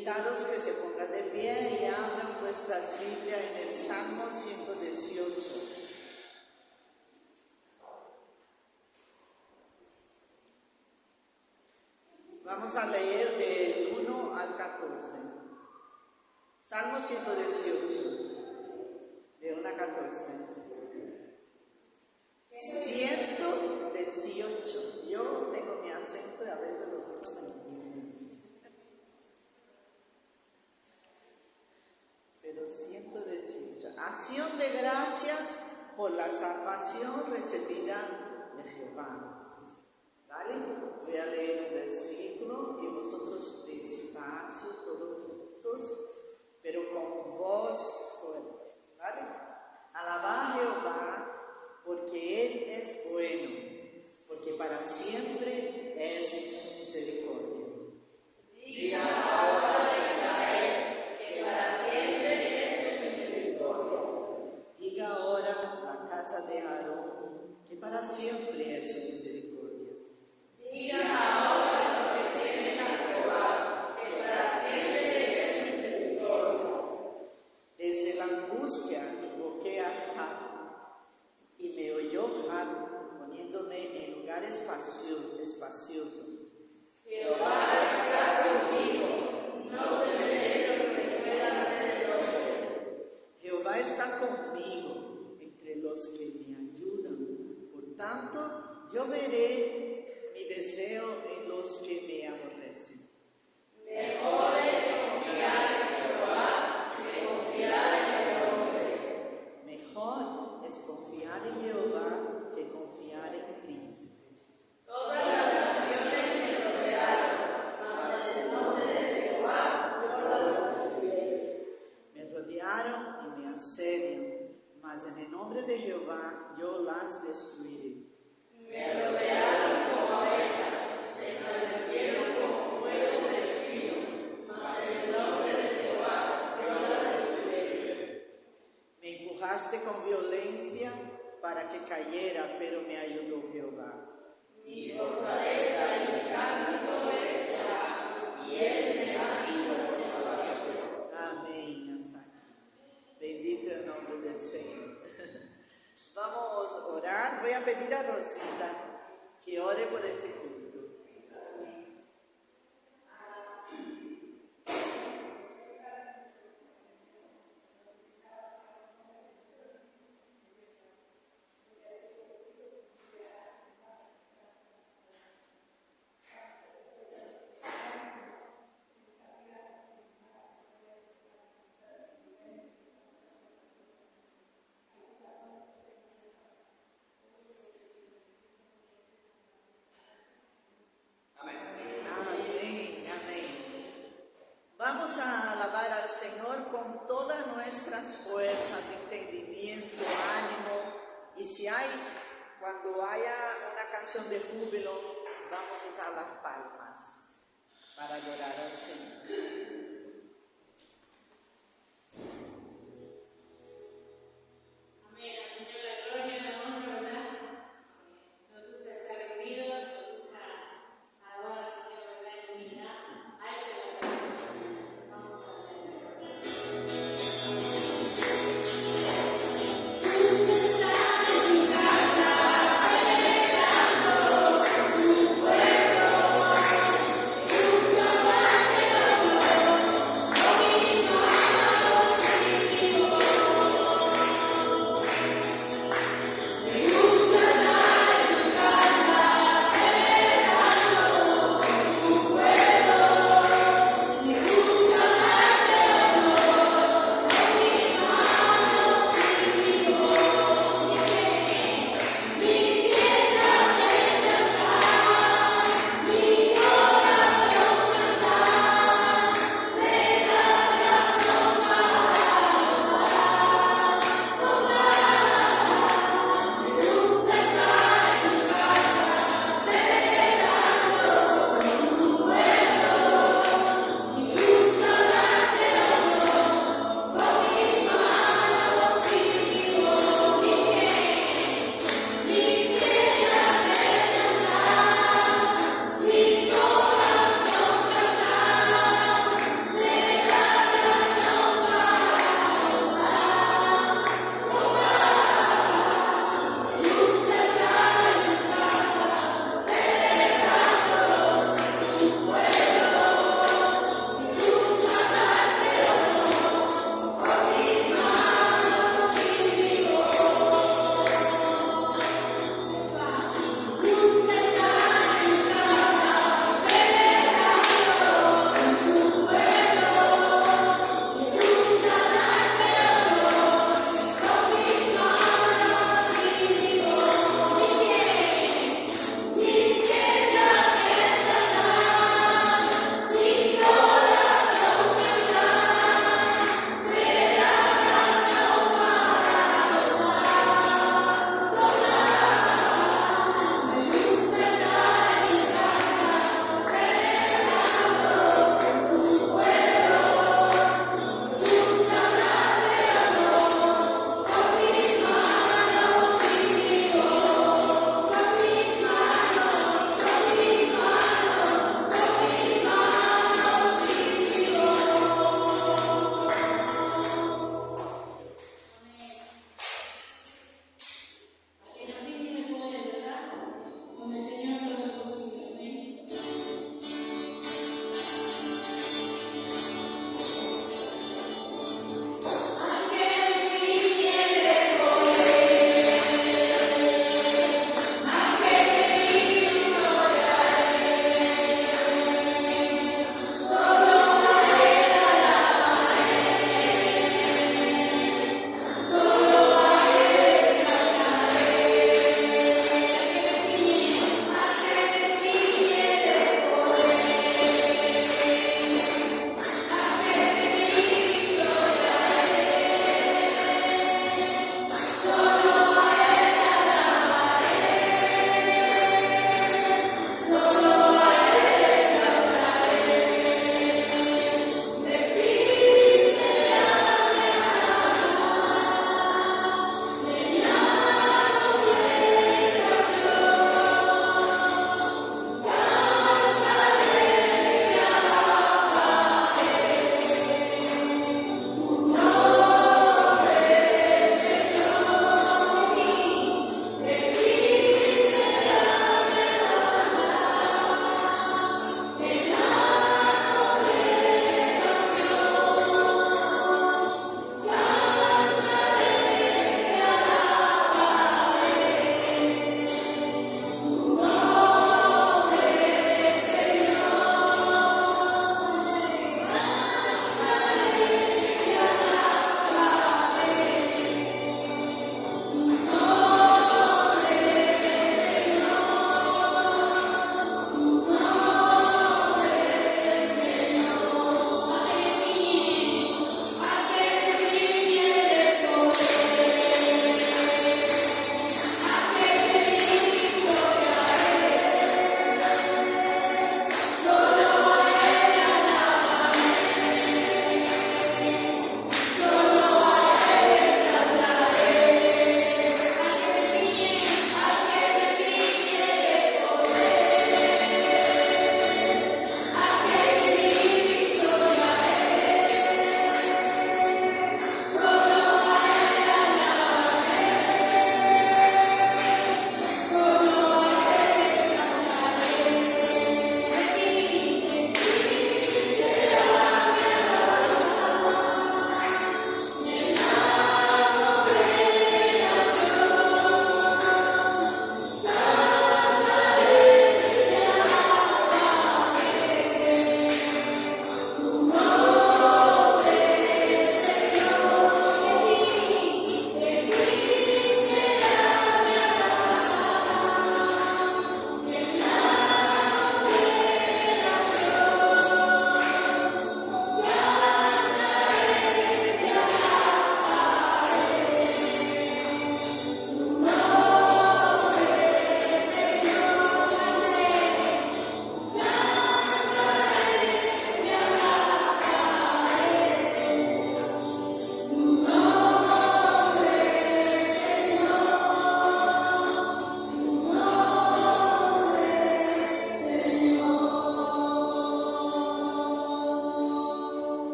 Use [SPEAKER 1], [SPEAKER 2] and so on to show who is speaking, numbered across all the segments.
[SPEAKER 1] invitaros que se pongan de pie y abran vuestras Biblias en el Salmo 118. Vamos a leer del 1 al 14. Salmo 118, de 1 a 14. 118. Yo tengo mi acento y a veces los otros me entienden. Pero 118. Acción de gracias por la salvación recibida de Jehová. ¿Vale? Voy a leer un versículo y vosotros despacio, todos juntos, pero con voz fuerte. ¿Vale? Alabad a Jehová, porque Él es bueno, porque para siempre es su misericordia.
[SPEAKER 2] Diga ahora Israel, que para siempre es su misericordia.
[SPEAKER 1] Diga ahora la casa de Aarón, que para siempre es su misericordia.
[SPEAKER 2] Diga ahora los que temen a Jehová, que para siempre es su misericordia.
[SPEAKER 1] Desde la angustia invoqué a Jah, y me oyó Jah, poniéndome en lugar espacioso.
[SPEAKER 2] Jehová está conmigo, no temeré lo que me pueda hacer el hombre.
[SPEAKER 1] Jehová está conmigo entre los que me ayudan. Por tanto, yo veré mi deseo en los que me aborrecen.
[SPEAKER 2] Mejor es confiar en Jehová que confiar en el hombre.
[SPEAKER 1] Mejor es confiar en Jehová que confiar en príncipes.
[SPEAKER 2] Todas las naciones me rodearon, mas el nombre de Jehová yo lo destruiré.
[SPEAKER 1] Me rodearon y me asedian, mas en el nombre de Jehová yo las destruiré.
[SPEAKER 2] Me rodearon como abejas, se enardecieron como fuego de espino, mas en el nombre de Jehová yo lo destruiré.
[SPEAKER 1] Me empujaste con violencia para que cayera, pero me ayudó Jehová.
[SPEAKER 2] Mi fortaleza y mi cántico es Jehová, y él me ha sido por salvación.
[SPEAKER 1] Amén. Hasta aquí. Bendito el nombre del Señor. Vamos a orar. Voy a pedir a Rosita que ore por ese culto. Vamos a alabar al Señor con todas nuestras fuerzas, entendimiento, ánimo. Y si hay, cuando haya una canción de júbilo, vamos a usar las palmas para adorar al Señor.
[SPEAKER 2] Jehová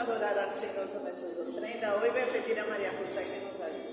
[SPEAKER 1] a adorar al Señor con esas ofrendas. Hoy voy a pedir a María José que nos ayude.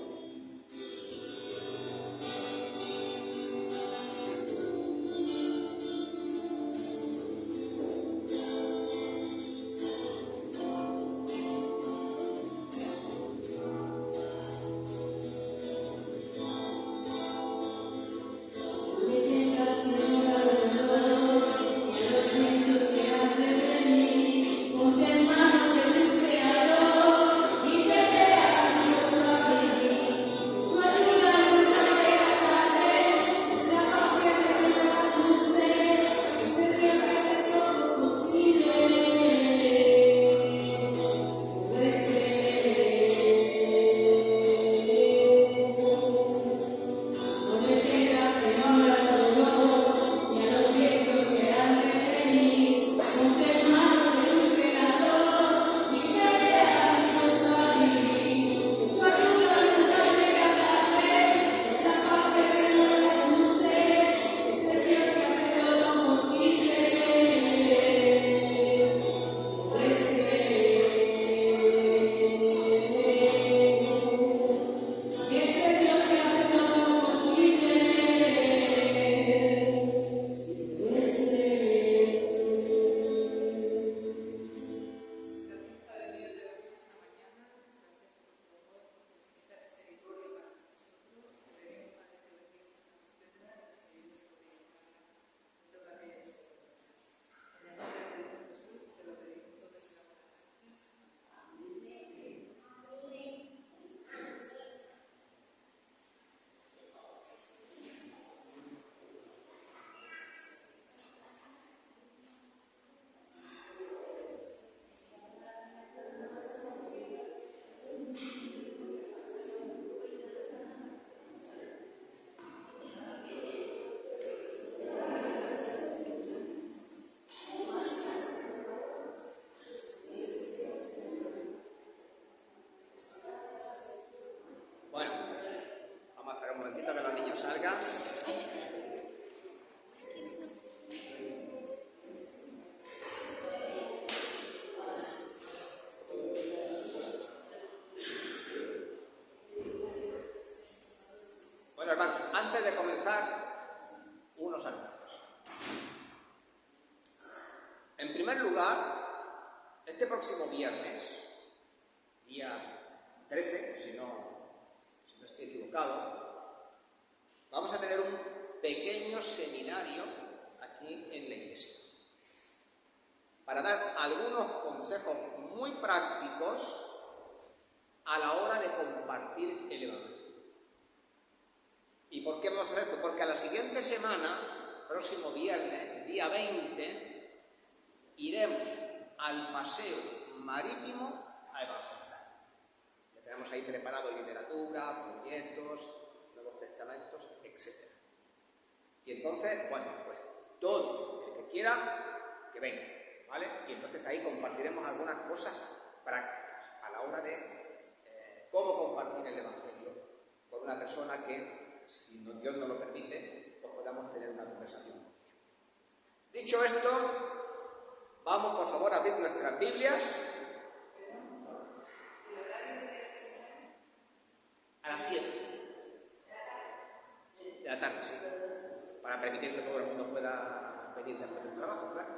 [SPEAKER 3] Bueno, hermanos, antes de comenzar, unos anuncios. En primer lugar, este próximo viernes, día 13, si no estoy equivocado, vamos a tener un pequeño seminario aquí en la iglesia para dar algunos consejos muy prácticos a la hora de compartir el Evangelio. ¿Y por qué vamos a hacer esto? Porque a la siguiente semana, próximo viernes, día 20, iremos al paseo marítimo a evangelizar. Ya tenemos ahí preparado literatura, folletos, Nuevos Testamentos, etc. Y entonces, bueno, pues todo el que quiera, que venga, ¿vale? Y entonces ahí compartiremos algunas cosas prácticas a la hora de cómo compartir el Evangelio con una persona que, si Dios nos lo permite, pues podamos tener una conversación con ella. Dicho esto, vamos por favor a abrir nuestras Biblias a las 7 de la tarde, sí, para permitir que todo el mundo pueda venir después del trabajo, claro.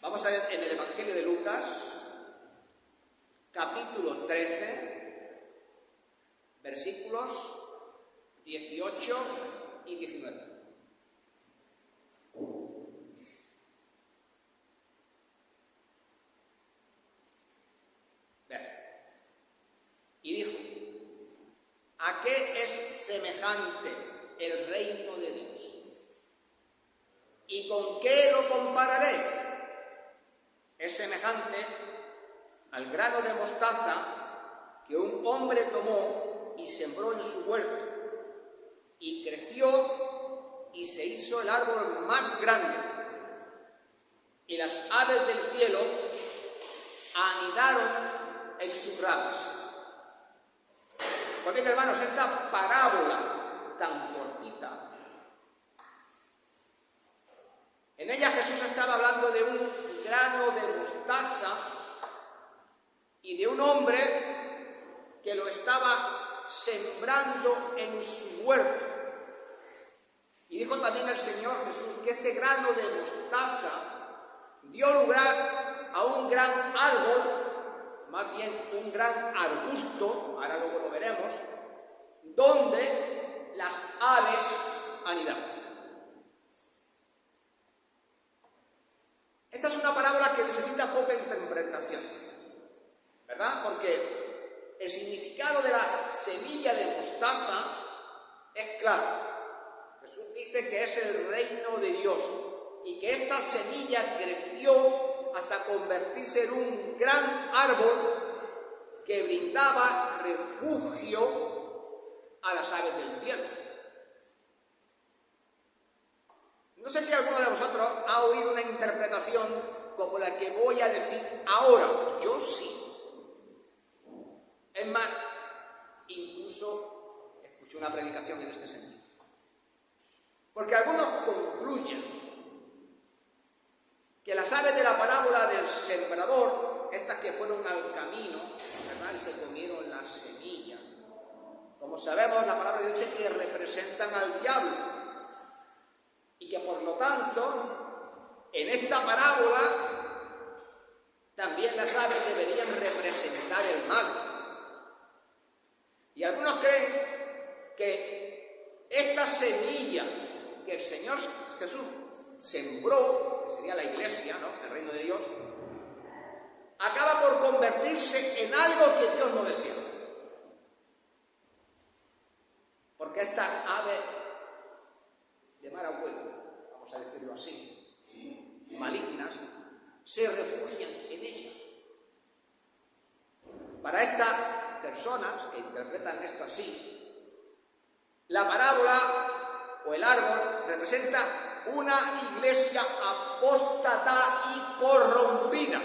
[SPEAKER 3] Vamos a ver en el Evangelio de Lucas, capítulo 13, versículos 18 y 19. Y dijo: ¿a qué es semejante el reino de Dios? ¿Y con qué lo compararé? Es semejante al grano de mostaza que un hombre tomó y sembró en su huerto, y creció y se hizo el árbol más grande, y las aves del cielo anidaron en sus ramas. Pues bien, hermanos, esta parábola tan cortita, en ella Jesús estaba hablando de un grano de mostaza y de un hombre que lo estaba sembrando en su huerto. Y dijo también el Señor Jesús que este grano de mostaza dio lugar a un gran árbol, más bien un gran arbusto, ahora luego lo veremos, donde las aves anidaban. Esta es una parábola que necesita poca interpretación, ¿verdad? Porque el significado de la semilla de mostaza es claro. Jesús dice que es el reino de Dios y que esta semilla creció hasta convertirse en un gran árbol que brindaba refugio a las aves del cielo. No sé si alguno de vosotros ha oído una interpretación como la que voy a decir ahora. Yo sí. Es más, incluso escuché una predicación en este sentido. Porque algunos concluyen que las aves de la parábola del sembrador, estas que fueron al camino, ¿verdad?, y se comieron las semillas, como sabemos, la palabra dice que representan al diablo, y que por lo tanto, en esta parábola, también las aves deberían representar el mal. Y algunos creen que esta semilla que el Señor Jesús sembró, que sería la iglesia, ¿no?, el reino de Dios, acaba por convertirse en algo que Dios no desea. Porque estas aves de mal agüero, vamos a decirlo así, malignas, se refugian en ella. Para estas personas que interpretan esto así, la parábola o el árbol representa una iglesia apóstata y corrompida.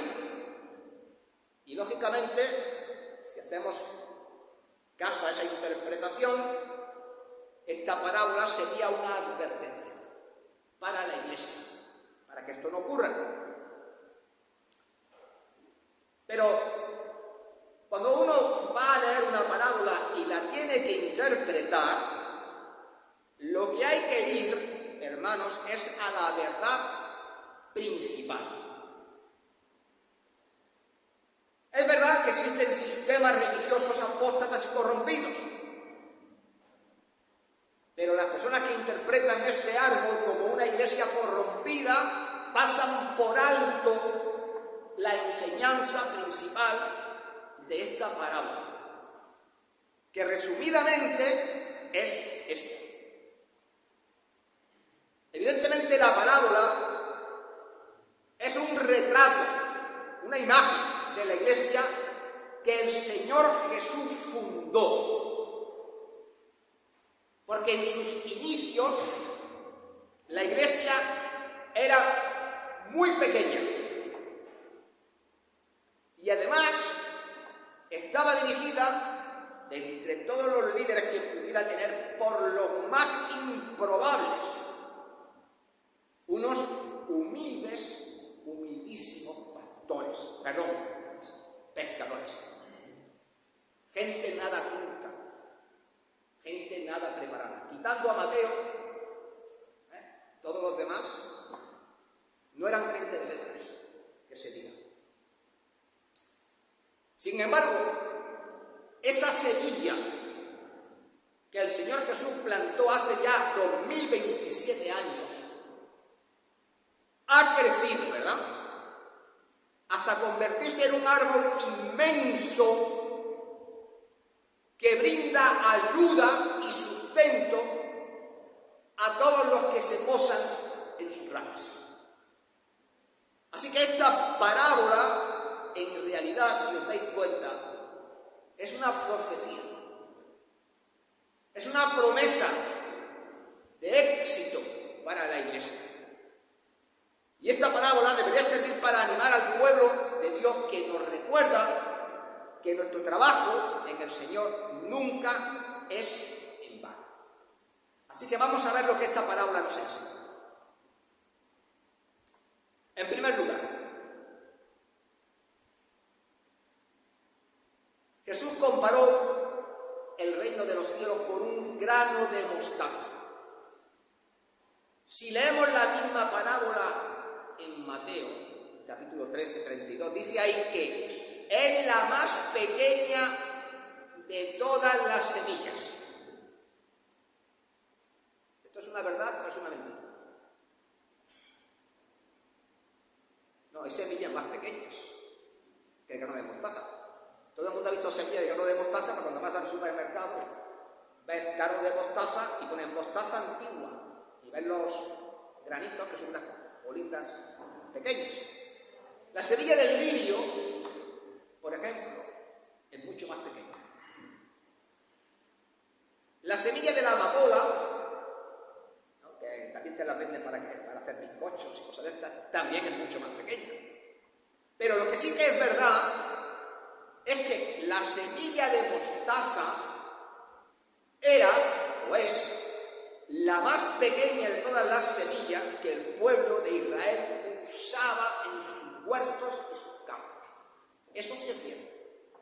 [SPEAKER 3] Y lógicamente, si hacemos caso a esa interpretación, esta parábola sería una advertencia para la iglesia, para que esto no ocurra. Pero cuando uno va a leer una parábola y la tiene que interpretar, lo que hay que ir, hermanos, es a la verdad principal. Es verdad que existen sistemas religiosos apóstatas y corrompidos, pero las personas que interpretan este árbol como una iglesia corrompida pasan por alto la enseñanza principal de esta parábola, que resumidamente es esta. Evidentemente la parábola es un retrato, una imagen de la iglesia que el Señor Jesús fundó. Porque en sus inicios la iglesia era muy pequeña y además estaba dirigida, de entre todos los líderes que pudiera tener, por los más improbables, unos humildísimos pescadores, gente nada culta, gente nada preparada. Quitando a Mateo, todos los demás no eran gente de letras, que se diga. Sin embargo, esa semilla que el Señor Jesús plantó hace ya 2027 años, ha crecido, ¿verdad?, hasta convertirse en un árbol inmenso que brinda ayuda y sustento a todos los que se posan en sus ramas. Así que esta parábola, en realidad, si os dais cuenta, es una profecía, es una promesa de éxito para la iglesia. Y esta parábola debería servir para animar al pueblo de Dios, que nos recuerda que nuestro trabajo en el Señor nunca es en vano. Así que vamos a ver lo que esta parábola nos enseña. En primer lugar, Jesús comparó el reino de los cielos con un grano de mostaza. Si leemos la misma parábola en Mateo, capítulo 13, 32, dice ahí que es la más pequeña de todas las semillas. ¿Esto es una verdad o es una mentira? No, hay semillas más pequeñas que el grano de mostaza. Todo el mundo ha visto semillas de grano de mostaza, pero cuando vas al supermercado ves grano de mostaza y pones mostaza antigua y ves los granitos, que son unas bolitas pequeñas. La semilla del lirio, por ejemplo, es mucho más pequeña. La semilla de la amapola, ¿no?, que también te la venden para hacer bizcochos y cosas de estas, también es mucho más pequeña. Pero lo que sí que es verdad es que la semilla de mostaza era, o es, la más pequeña de todas las semillas que el pueblo de Israel usaba en sus huertos y sus campos. Eso sí es cierto.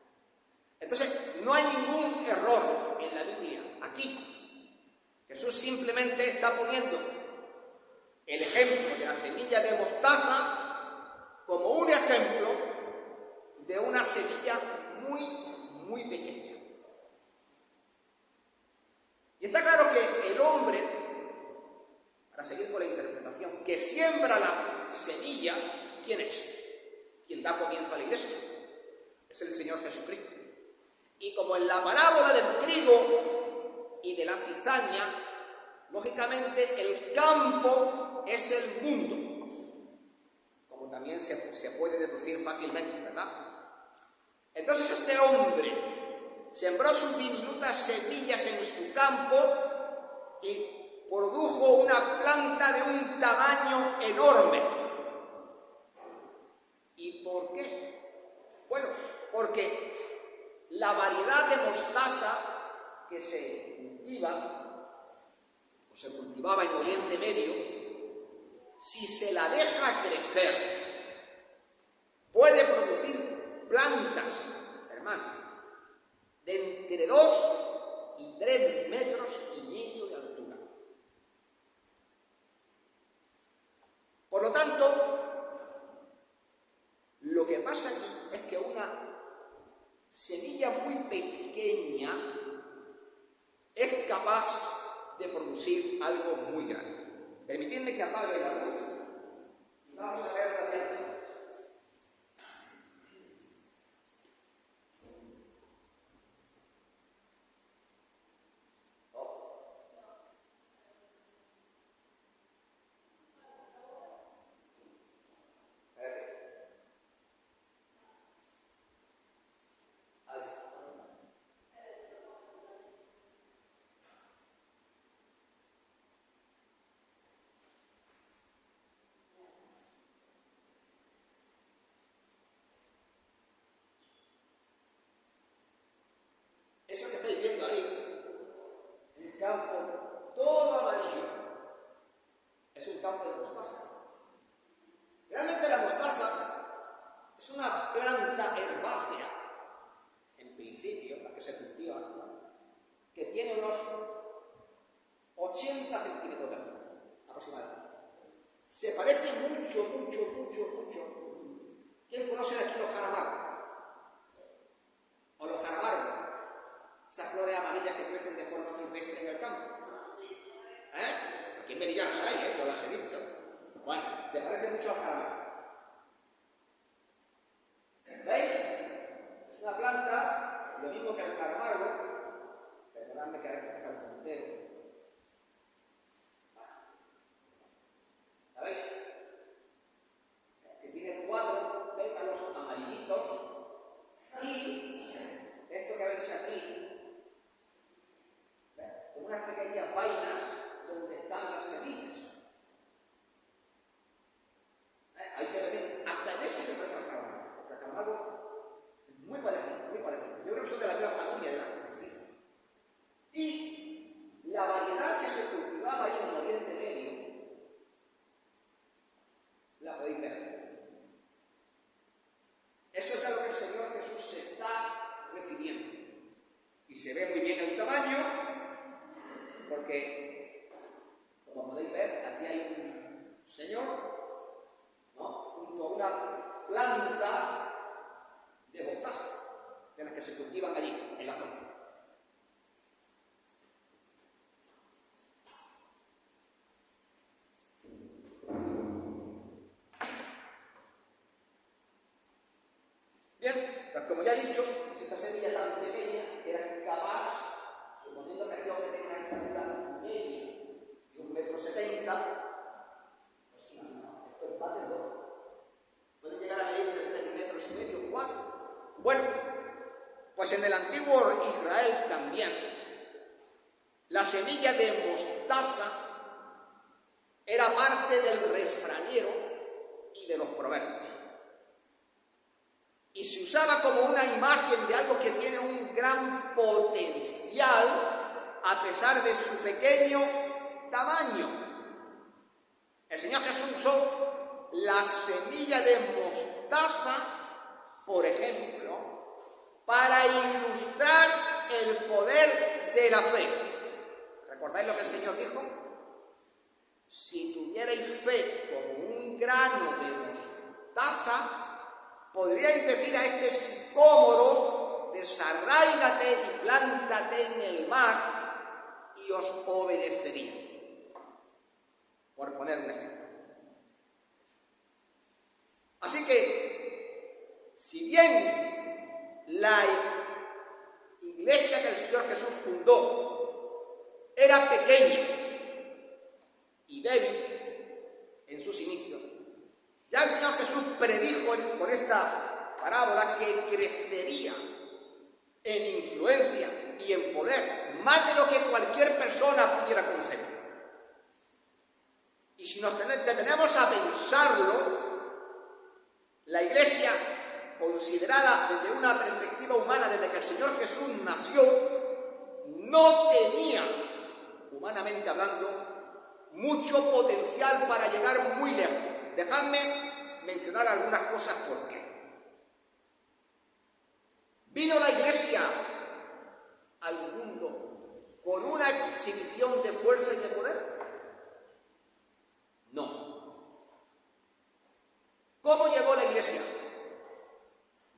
[SPEAKER 3] Entonces, no hay ningún error en la Biblia aquí. Jesús simplemente está poniendo el ejemplo de la semilla de mostaza como un ejemplo de una semilla muy, muy pequeña. Y está claro que el hombre, para seguir con la interpretación, que siembra la semilla, ¿quién es? Quien da comienzo a la iglesia. Es el Señor Jesucristo. Y como en la parábola del trigo y de la cizaña, lógicamente el campo es el mundo, como también se puede deducir fácilmente, ¿verdad? Entonces este hombre sembró sus diminutas semillas en su campo y produjo una planta de un tamaño enorme. ¿Y por qué? Bueno, porque la variedad de mostaza que se cultiva, o se cultivaba en Oriente Medio, si se la deja crecer, puede producir plantas, hermano, de entre 2 y 3 metros y medio de altura. Por lo tanto, lo que pasa aquí es que una semilla muy pequeña es capaz de producir algo muy grande. Permitidme que apague la luz y vamos a ver la diapositiva. planta de mostaza, de las que se cultivan allí, en la zona. Bien, pues como ya he dicho, esta semilla tan pequeña era capaz, suponiendo que este hombre tenga una estatura media de 1,70 m, pues imaginaos, esto es más de 2. Puede llegar a medir de 3,5 m, 4. Bueno, pues en el antiguo Israel también, la semilla de mostaza era parte del refranero y de los proverbios. Y se usaba como una imagen de algo que tiene un gran potencial a pesar de su pequeño tamaño. El Señor Jesús usó la semilla de mostaza, por ejemplo, para ilustrar el poder de la fe. ¿Recordáis lo que el Señor dijo? Si tuvierais fe como un grano de mostaza, podríais decir a este sicómoro, desarráigate y plántate en el mar, y os obedecería. Por poner un ejemplo. Así que, si bien la iglesia que el Señor Jesús fundó era pequeña y débil en sus inicios, ya el Señor Jesús predijo con esta parábola que crecería en influencia y en poder, más de lo que cualquier persona pudiera concebir. Y si nos detenemos a pensarlo, la Iglesia, considerada desde una perspectiva humana desde que el Señor Jesús nació, no tenía, humanamente hablando, mucho potencial para llegar muy lejos. Dejadme mencionar algunas cosas por qué. ¿Vino la Iglesia al mundo con una exhibición de fuerza y de poder? No. ¿Cómo llegó la Iglesia?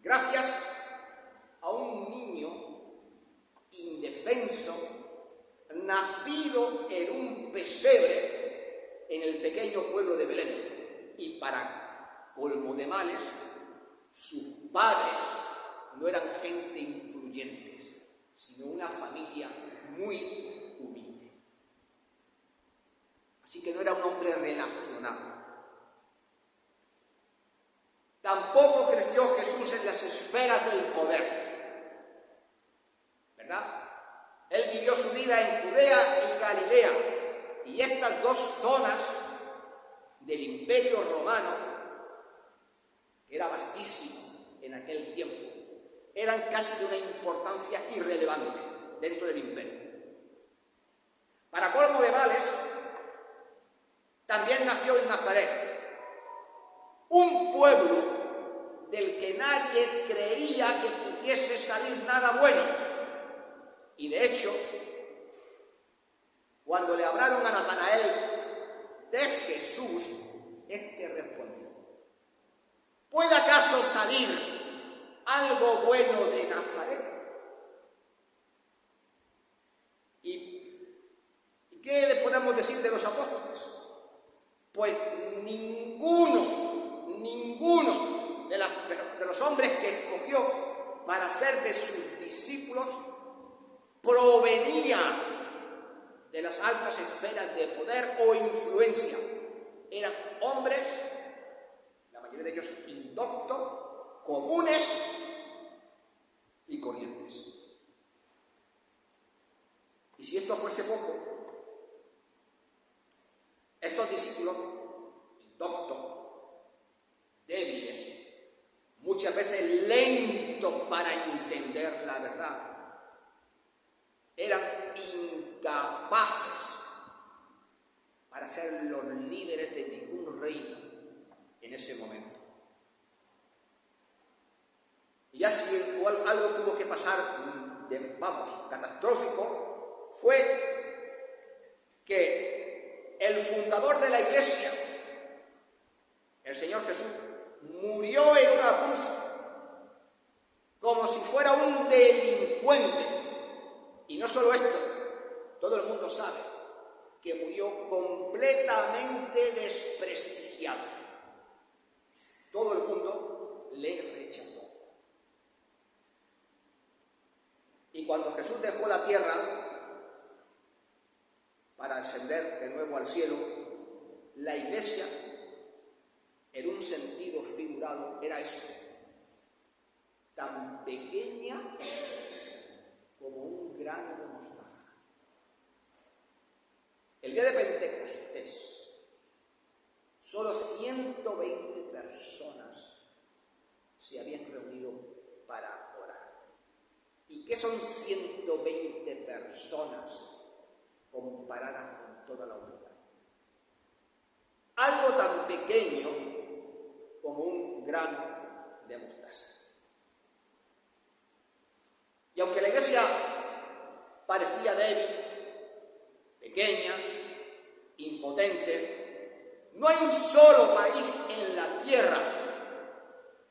[SPEAKER 3] Gracias a un niño indefenso, nacido en un pesebre en el pequeño pueblo de Belén. Y para colmo de males, sus padres no eran gente influyentes, sino una familia muy humilde. Así que no era un hombre relacionado. Tampoco creció Jesús en las esferas del poder, ¿verdad? Él vivió su vida en Judea y Galilea, y estas dos zonas del Imperio Romano, que era vastísimo en aquel tiempo, eran casi de una importancia irrelevante dentro del imperio. Para colmo de males, también nació en Nazaret, un pueblo del que nadie creía que pudiese salir nada bueno. Y de hecho, cuando le hablaron a Natanael de Jesús, este respondió: ¿puede acaso salir algo bueno de Nazaret? ¿Y qué le podemos decir de los apóstoles? Pues ninguno de los hombres que escogió para ser de sus discípulos provenía de las altas esferas de poder o influencia. Eran hombres, la mayoría de ellos indoctos, comunes y corrientes. Y si esto fuese poco, estos discípulos indoctos, débiles, muchas veces lentos para entender la verdad, eran incapaces para ser los líderes de ningún reino en ese momento. Y ya si algo tuvo que pasar, catastrófico, fue que el fundador de la Iglesia, el Señor Jesús, murió en mundo le rechazó. Y cuando Jesús dejó la tierra para ascender de nuevo al cielo, la iglesia, en un sentido figurado, era eso, tan pequeña como un grano de mostaza. El día de Pentecostés, solo 120 personas se habían reunido para orar. ¿Y qué son 120 personas comparadas con toda la humanidad? Algo tan pequeño como un grano de mostaza. Y aunque la iglesia parecía débil, pequeña, impotente, no hay un solo país en la tierra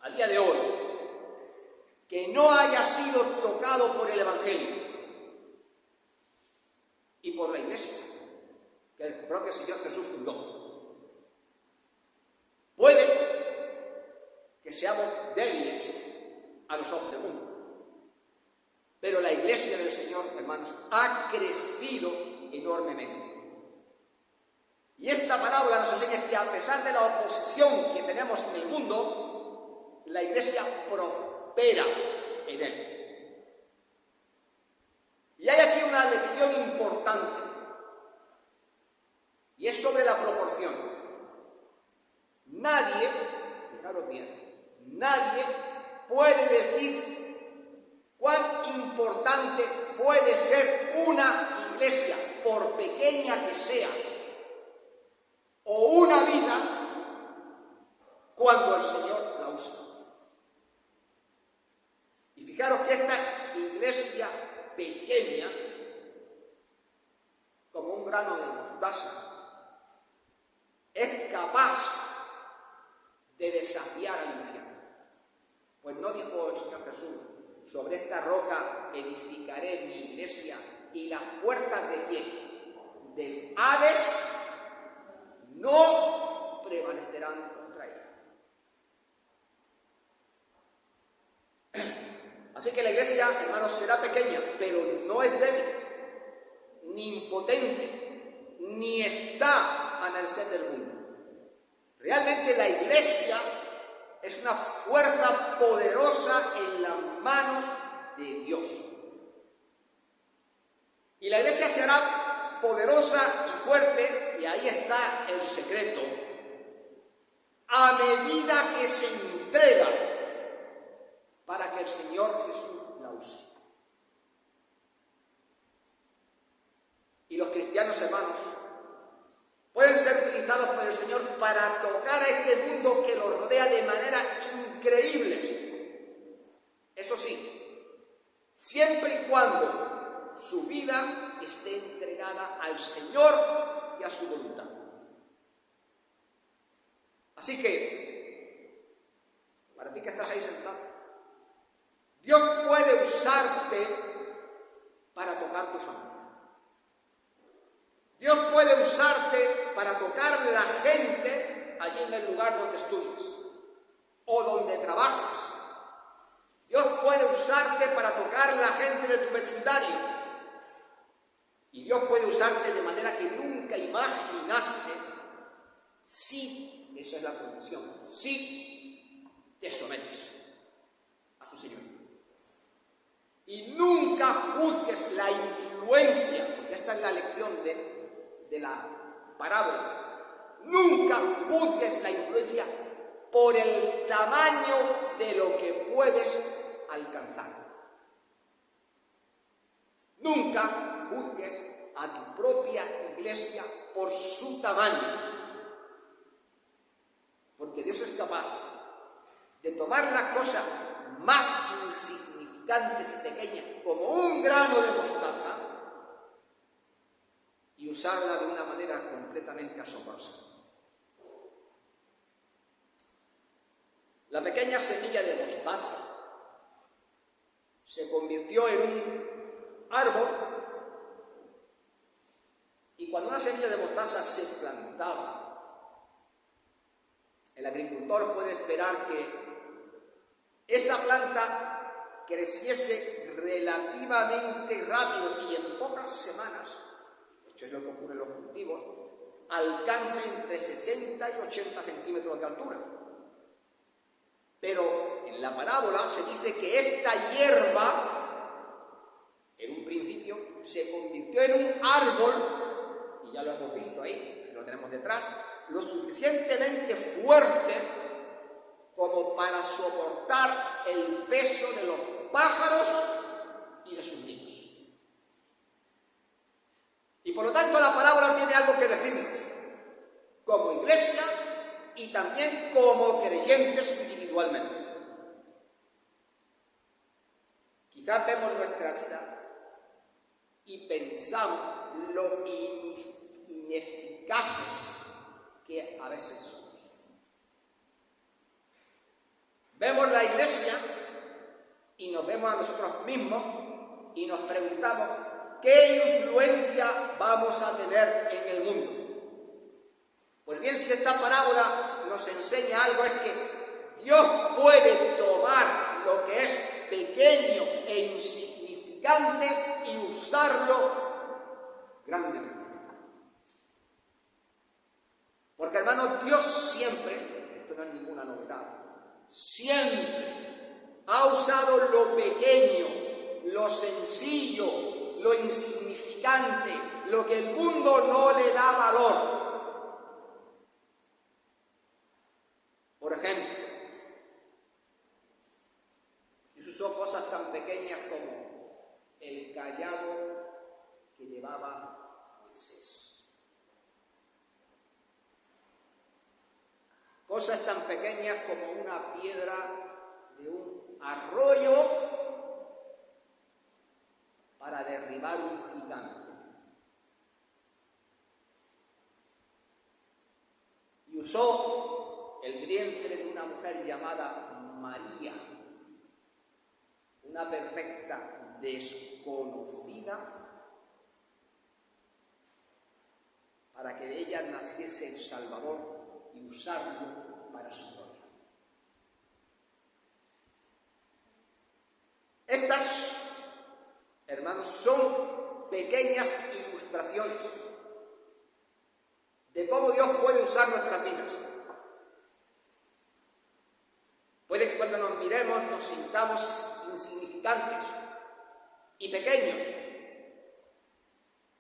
[SPEAKER 3] a día de hoy que no haya sido tocado por el Evangelio y por la iglesia que el propio Señor Jesús fundó. Puede que seamos débiles a los ojos del mundo, pero la iglesia del Señor, hermanos, ha crecido enormemente. Y esta parábola nos enseña que a pesar de la oposición que tenemos en el mundo, la iglesia prospera en él. Y hay aquí una lección importante, y es sobre la proporción. Nadie, fijaros bien, nadie puede decir cuán importante puede ser una iglesia, por pequeña que sea, o una vida, cuando el Señor la usa. Y fijaros que esta iglesia pequeña, como un grano de mostaza, es capaz de desafiar al infierno. Pues no dijo el Señor Jesús: sobre esta roca edificaré mi iglesia y las puertas de quién? Del Hades no prevalecerán contra ella. Así que la iglesia, hermanos, será pequeña, pero no es débil, ni impotente, ni está a merced del mundo. Realmente la iglesia es una fuerza poderosa en las manos de Dios. Y la iglesia se hará poderosa y fuerte, y ahí está el secreto, a medida que se entrega para que el Señor Jesús la use. Y los cristianos, hermanos, pueden ser utilizados por el Señor para tocar a este mundo que los rodea de maneras increíbles. Eso sí, siempre y cuando su vida esté entregada al Señor y a su voluntad. Así que, para ti que estás ahí sentado, Dios puede usarte para tocar tu familia. Dios puede usarte para tocar la gente allí en el lugar donde estudias o donde trabajas. Dios puede usarte para tocar la gente de tu vecindario. Y Dios puede usarte de manera que nunca imaginaste, si, esa es la condición, si te sometes a su Señor. Y nunca juzgues la influencia, porque esta es la lección de la parábola. Nunca juzgues la influencia por el tamaño de lo que puedes alcanzar. Nunca juzgues a tu propia iglesia por su tamaño, porque Dios es capaz de tomar las cosas más insignificantes y pequeñas, como un grano de mostaza, y usarla de una manera completamente asombrosa. La pequeña semilla de mostaza se convirtió en un árbol, y cuando una semilla de mostaza se plantaba, el agricultor puede esperar que esa planta creciese relativamente rápido y en pocas semanas, de hecho es lo que ocurre en los cultivos, alcance entre 60 y 80 centímetros de altura. Pero en la parábola se dice que esta hierba, en un principio, se convirtió en un árbol, y ya lo hemos visto ahí, lo tenemos detrás, lo suficientemente fuerte como para soportar el peso de los pájaros y de sus niños. Y por lo tanto la parábola tiene algo que decirnos, como iglesia y también como creyentes individualmente. Quizás vemos nuestra vida y pensamos lo ineficaces que a veces somos. Vemos la iglesia y nos vemos a nosotros mismos y nos preguntamos qué influencia vamos a tener en el mundo. Pues bien, si esta parábola nos enseña algo es que Dios puede tomar lo que es pequeño e insignificante y usarlo grandemente. Porque, hermanos, Dios siempre, esto no es ninguna novedad, siempre ha usado lo pequeño, lo sencillo, lo insignificante, lo que el mundo no le da valor. Por ejemplo, Jesús usó cosas tan pequeñas como el cayado que llevaba Moisés. Cosas tan pequeñas como una piedra de un arroyo para derribar un gigante. Y usó el vientre de una mujer llamada María, una perfecta desconocida, para que de ella naciese el Salvador y usarlo para su gloria. Estas, hermanos, son pequeñas ilustraciones de cómo Dios puede usar nuestras vidas. Puede que cuando nos miremos nos sintamos insignificantes y pequeños,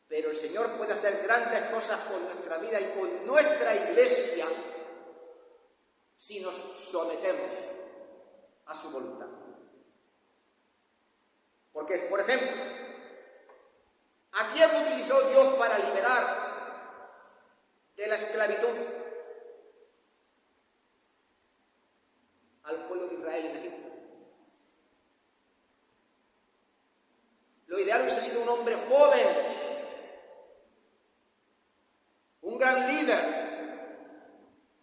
[SPEAKER 3] pero el Señor puede hacer grandes cosas con nuestra vida y con nuestra iglesia si nos sometemos a su voluntad. Porque, por ejemplo, ¿a quién utilizó Dios para liberar de la esclavitud? Al pueblo de Israel en Egipto. Lo ideal hubiese sido un hombre joven, un gran líder,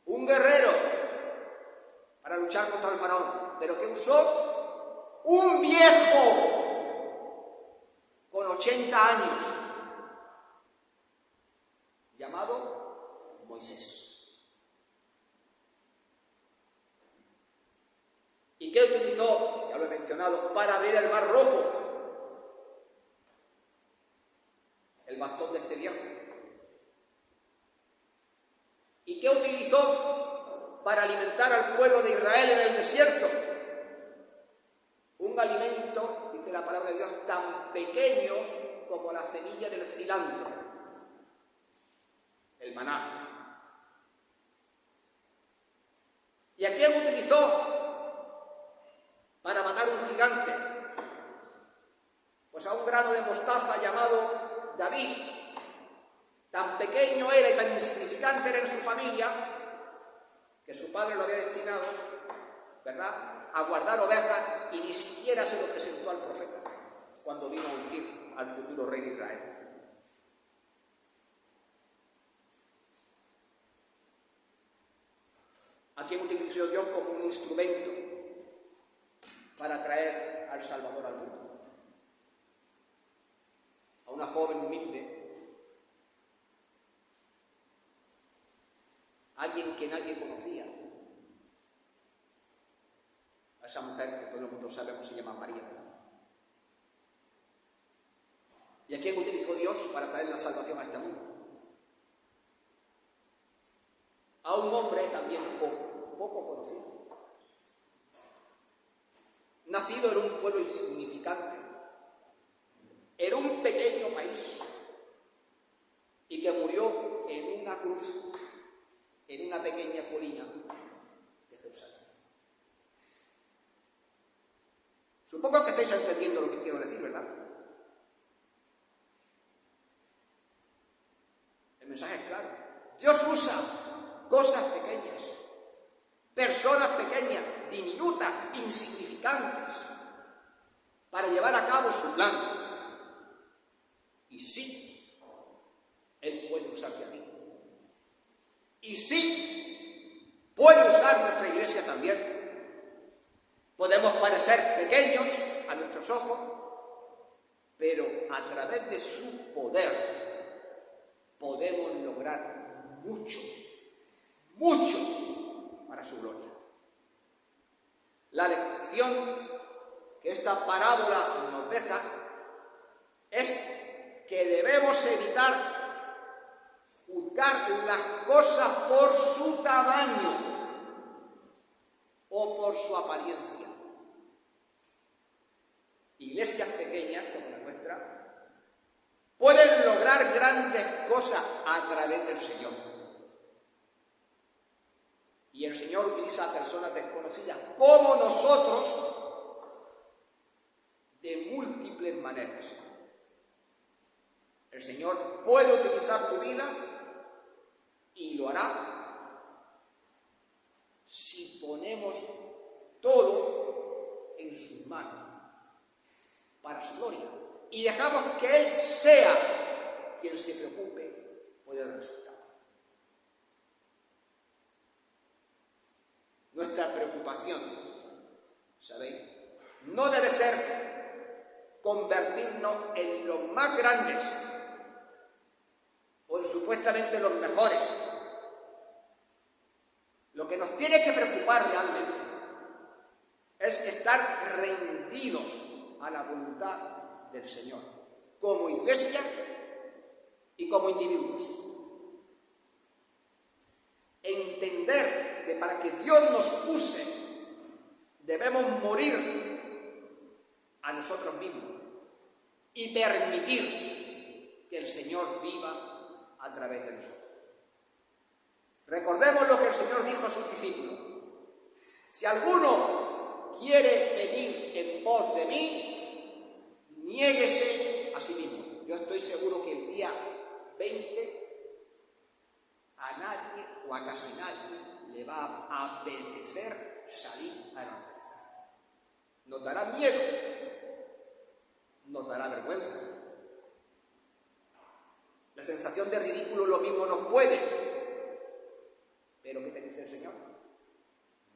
[SPEAKER 3] un guerrero para luchar contra el faraón, pero que usó un viejo con 80 años llamado Moisés. ¿Y qué utilizó? Ya lo he mencionado, para abrir el mar rojo. El bastón de este viejo. ¿Y qué utilizó para alimentar al pueblo de Israel en el desierto? Un alimento, dice la palabra de Dios, tan pequeño como la semilla del cilantro, el maná. ¿Y a quién utilizó para matar un gigante? Pues a un grano de mostaza llamado David. Tan pequeño era y tan insignificante era en su familia que su padre lo había destinado, ¿verdad?, a guardar ovejas, y ni siquiera se lo presentó al profeta cuando vino a ungir al futuro rey de Israel. ¿A quién utilizó Dios como un instrumento para traer al Salvador al mundo? A una joven humilde, alguien que nadie conocía, esa mujer que todo el mundo sabe cómo se llama María. ¿Y a quién utilizó Dios para traer la salvación a este mundo? A un hombre también poco conocido, nacido en un pueblo insignificante, en un pequeño país, y que murió en una cruz, en una pequeña colina de Jerusalén. Supongo que estáis entendiendo lo que quiero decir, ¿verdad? El mensaje es claro. Dios usa cosas pequeñas, personas pequeñas, diminutas, insignificantes, para llevar a cabo su plan. Y sí, Él puede usarte a ti. Y sí, puede usar nuestra iglesia también. Podemos parecer pequeños a nuestros ojos, pero a través de su poder podemos lograr mucho para su gloria. La lección que esta parábola nos deja es que debemos evitar juzgar las cosas por su tamaño o por su apariencia. Iglesias pequeñas como la nuestra pueden lograr grandes cosas a través del Señor. Y el Señor utiliza a personas desconocidas como nosotros de múltiples maneras. El Señor puede utilizar tu vida y lo hará si ponemos todo en sus manos para su gloria y dejamos que Él sea quien se preocupe por el resultado. Nuestra preocupación, ¿sabéis?, no debe ser convertirnos en los más grandes o en supuestamente los mejores. Lo que nos tiene que preocupar realmente es estar rendidos a la voluntad del Señor, como iglesia y como individuos. Entender que para que Dios nos use debemos morir a nosotros mismos y permitir que el Señor viva a través de nosotros. Recordemos lo que el Señor dijo a sus discípulos: si alguno quiere venir en pos de mí, niéguese a sí mismo. Yo estoy seguro que el día 20 a nadie o a casi nadie le va a apetecer salir a evangelizar. Nos dará miedo, nos dará vergüenza. La sensación de ridículo lo mismo nos puede. Pero ¿qué te dice el Señor?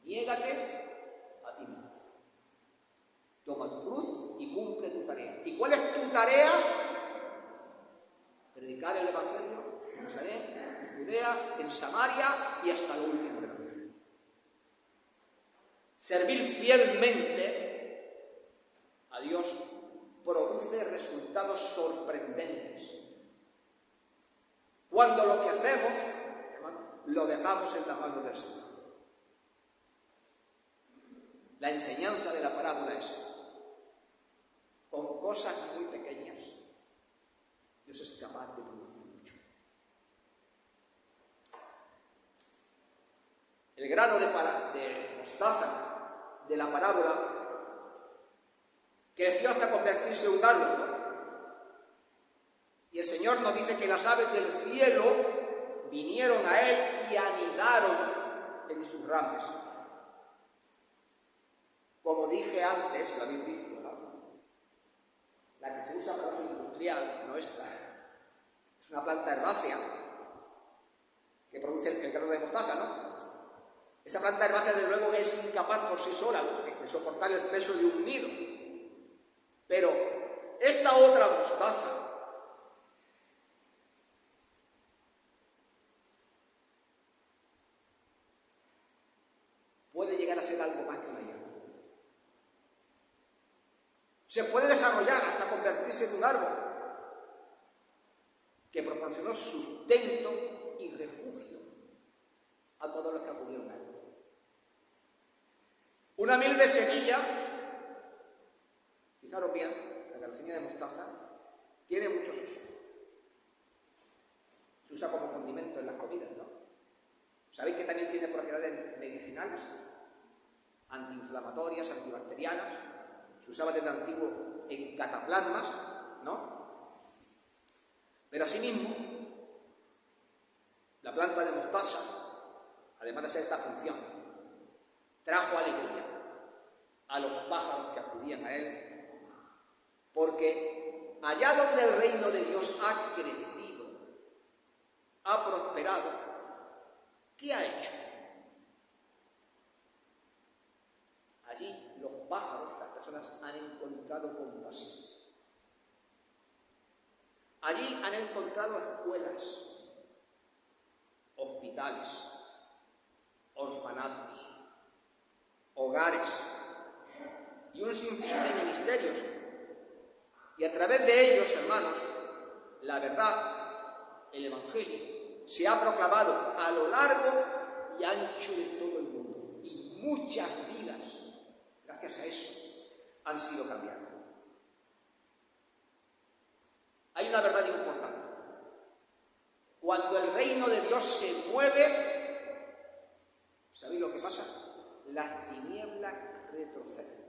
[SPEAKER 3] Niégate a ti mismo. Toma tu cruz y cumple tu tarea. ¿Y cuál es tu tarea? Predicar el Evangelio en Nazaret, en Judea, en Samaria y hasta lo último de la tierra. Servir fielmente a Dios produce resultados sorprendentes. Cuando lo que hacemos, hermano, lo dejamos en la mano del Señor. La enseñanza de la parábola es: con cosas muy pequeñas, Dios es capaz de producir mucho. El grano de mostaza de la parábola creció hasta convertirse en un árbol, ¿no? Y el Señor nos dice que las aves del cielo vinieron a Él y anidaron en sus ramas. Como dije antes, lo habéis visto, ¿no? La que se usa para uso industrial, no esta. Es una planta herbácea que produce el grano de mostaza, ¿no? Esa planta herbácea, desde luego, es incapaz por sí sola de soportar el peso de un nido. Pero esta otra mostaza puede llegar a ser algo más que una hierba. Se puede desarrollar hasta convertirse en un árbol que proporcionó sustento y refugio a todos los que acudieron a él. Una humilde semilla, fijaros bien, la semilla de mostaza tiene muchos usos. Se usa como condimento en las comidas, ¿no? ¿Sabéis que también tiene propiedades medicinales? Antiinflamatorias, antibacterianas. Se usaba desde antiguo en cataplasmas, ¿no? Pero asimismo, la planta de mostaza, además de hacer esta función, trajo alegría a los pájaros que acudían a él, porque allá donde el reino de Dios ha crecido, ha prosperado, ¿qué ha hecho? Allí los pájaros, las personas han encontrado compasión. Allí han encontrado escuelas, hospitales, orfanatos, hogares y un sinfín de ministerios. Y a través de ellos, hermanos, la verdad, el Evangelio, se ha proclamado a lo largo y ancho de todo el mundo. Y muchas vidas, gracias a eso, han sido cambiadas. Hay una verdad importante. Cuando el reino de Dios se mueve, ¿sabéis lo que pasa? Las tinieblas retroceden.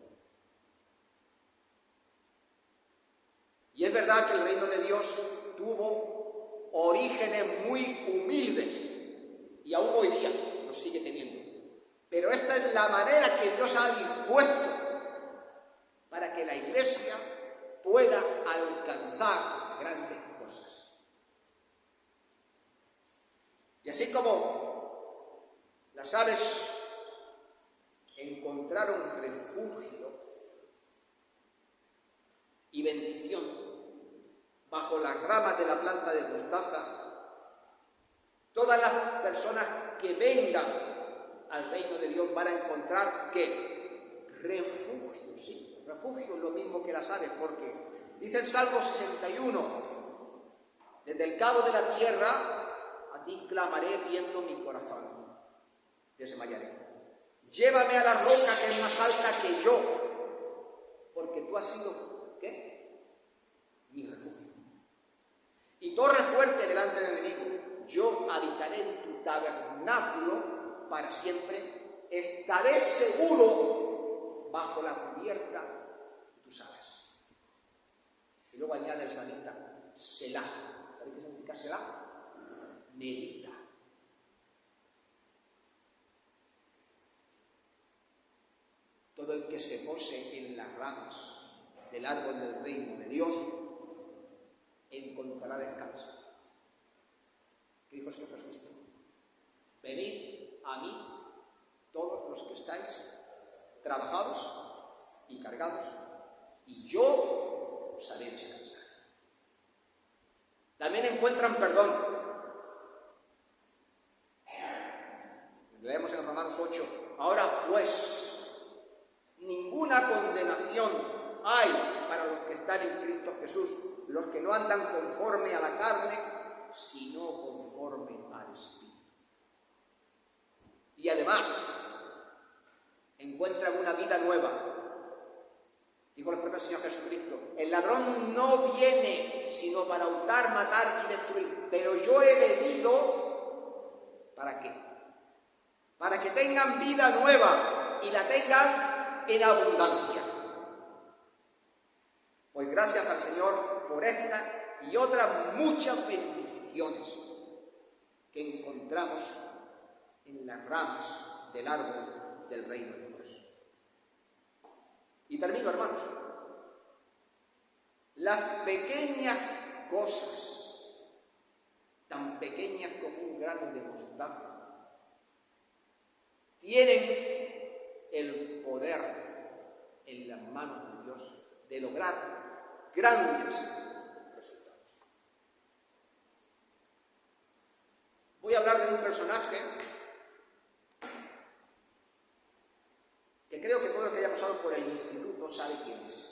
[SPEAKER 3] Y es verdad que el reino de Dios tuvo orígenes muy humildes y aún hoy día los sigue teniendo. Pero esta es la manera que Dios ha dispuesto para que la Iglesia pueda alcanzar grandes cosas. Y así como las aves encontraron refugio y bendición bajo las ramas de la planta de mostaza, todas las personas que vengan al reino de Dios van a encontrar ¿qué? Refugio, sí, refugio es lo mismo que las aves, porque dice el Salmo 61, desde el cabo de la tierra a ti clamaré viendo mi corazón, desmayaré. Llévame a la roca que es más alta que yo, porque tú has sido, ¿qué? Mi refugio. Y torre fuerte delante del enemigo, yo habitaré en tu tabernáculo para siempre, estaré seguro bajo la cubierta de tus alas. Y luego añade el salmista, Selah. ¿Sabéis qué significa Selah? Medita. Todo el que se pose en las ramas del árbol del reino de Dios encontrará descanso. ¿Qué dijo el Señor Jesucristo? Venid a mí todos los que estáis trabajados y cargados, y yo os haré descansar. También encuentran perdón. Leemos en Romanos 8. Ahora pues, ninguna condenación hay para los que están en Cristo Jesús, los que no andan conforme a la carne, sino conforme al Espíritu. Y además, encuentran una vida nueva. Dijo el propio Señor Jesucristo, el ladrón no viene sino para hurtar, matar y destruir, pero yo he venido, ¿para qué? Para que tengan vida nueva y la tengan en abundancia. Pues gracias al Señor por esta y otras muchas bendiciones que encontramos en las ramas del árbol del reino de Dios. Y termino, hermanos. Las pequeñas cosas, tan pequeñas como un grano de mostaza, tienen el poder en las manos de Dios de lograr grandes resultados. Voy a hablar de un personaje que creo que todo el que haya pasado por el instituto sabe quién es.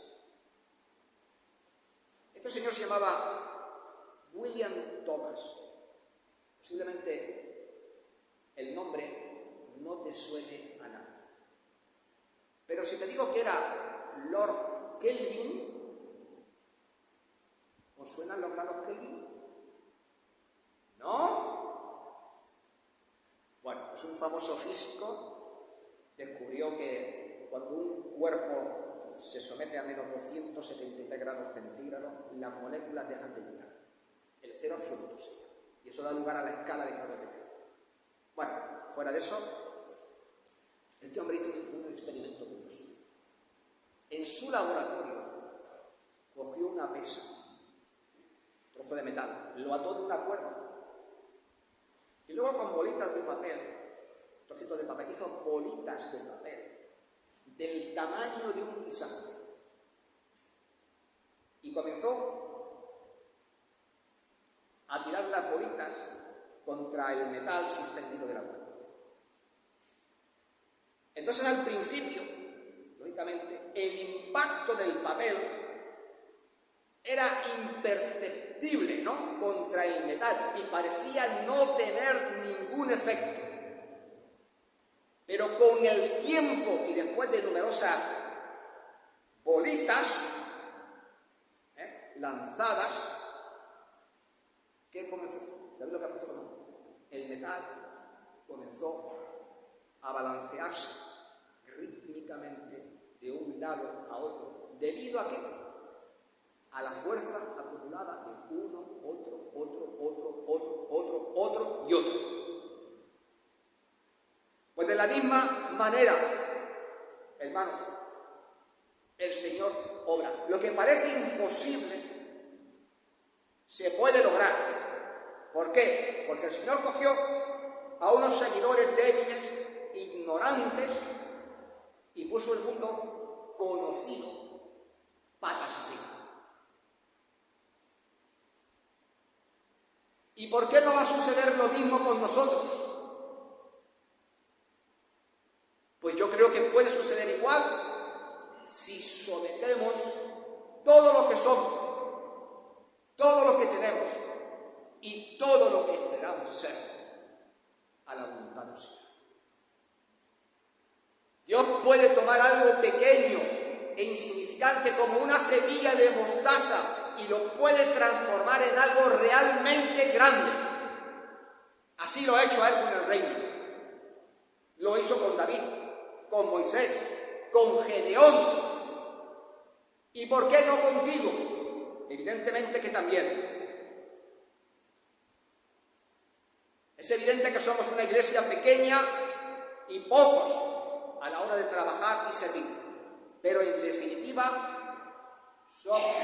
[SPEAKER 3] Este señor se llamaba William Thomas. Posiblemente el nombre no te suene a nada. Pero si te digo que era Lord Kelvin, ¿os suenan los grados Kelvin? ¿No? Bueno, pues un famoso físico descubrió que cuando un cuerpo se somete a menos 273 grados centígrados, las moléculas dejan de vibrar. El cero absoluto, sí. Y eso da lugar a la escala de grados de Kelvin. Bueno, fuera de eso, este hombre hizo un experimento curioso. En su laboratorio cogió una pesa, un trozo de metal, lo ató de una cuerda y luego con bolitas de papel, trocitos de papel, hizo bolitas de papel del tamaño de un guisante y comenzó a tirar las bolitas contra el metal suspendido de la cuerda. Entonces, al principio, lógicamente, el impacto del papel era imperceptible, ¿no?, contra el metal y parecía no tener ningún efecto. Pero con el tiempo y después de numerosas bolitas lanzadas, ¿qué comenzó? ¿Sabéis lo que pasó? El metal comenzó a balancearse rítmicamente de un lado a otro. ¿Debido a qué? A la fuerza acumulada de uno, otro y otro. Pues de la misma manera, hermanos, el Señor obra. Lo que parece imposible se puede lograr. ¿Por qué? Porque el Señor cogió a unos seguidores débiles, ignorantes, y puso el mundo conocido patas arriba. ¿Y por qué no va a suceder lo mismo con nosotros? Pues yo creo que puede suceder igual si sometemos todo lo que somos, todo lo que tenemos y todo lo que esperamos ser a la voluntad del Señor. Dios puede tomar algo pequeño e insignificante como una semilla de mostaza y lo puede transformar en algo realmente grande. Así lo ha hecho a él con el reino. Lo hizo con David, con Moisés, con Gedeón. ¿Y por qué no contigo? Evidentemente que también. Es evidente que somos una iglesia pequeña y pocos a la hora de trabajar y servir. Pero en definitiva, somos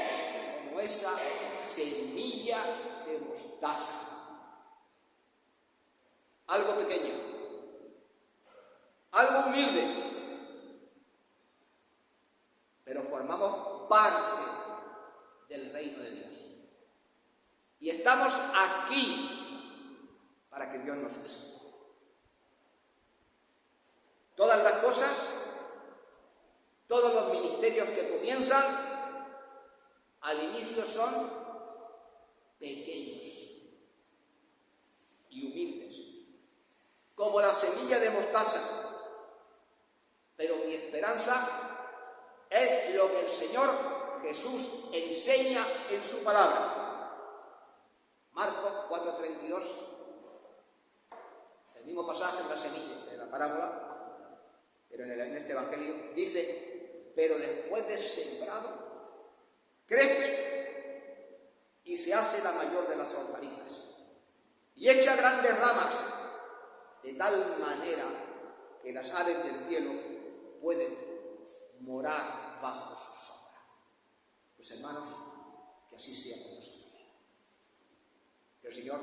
[SPEAKER 3] como esa semilla de mostaza. Algo pequeño, algo humilde, pero formamos parte del reino de Dios. Y estamos aquí para que Dios nos use. Todas las cosas, todos los ministerios que comienzan, al inicio son pequeños y humildes, como la semilla de mostaza. Pero mi esperanza es lo que el Señor Jesús enseña en su palabra. Marcos 4:32, el mismo pasaje de la semilla de la parábola, pero en este evangelio dice: pero después de sembrado, crece y se hace la mayor de las hortalizas y echa grandes ramas, de tal manera que las aves del cielo pueden morar bajo su sombra. Pues hermanos, que así sea con nosotros. Que el Señor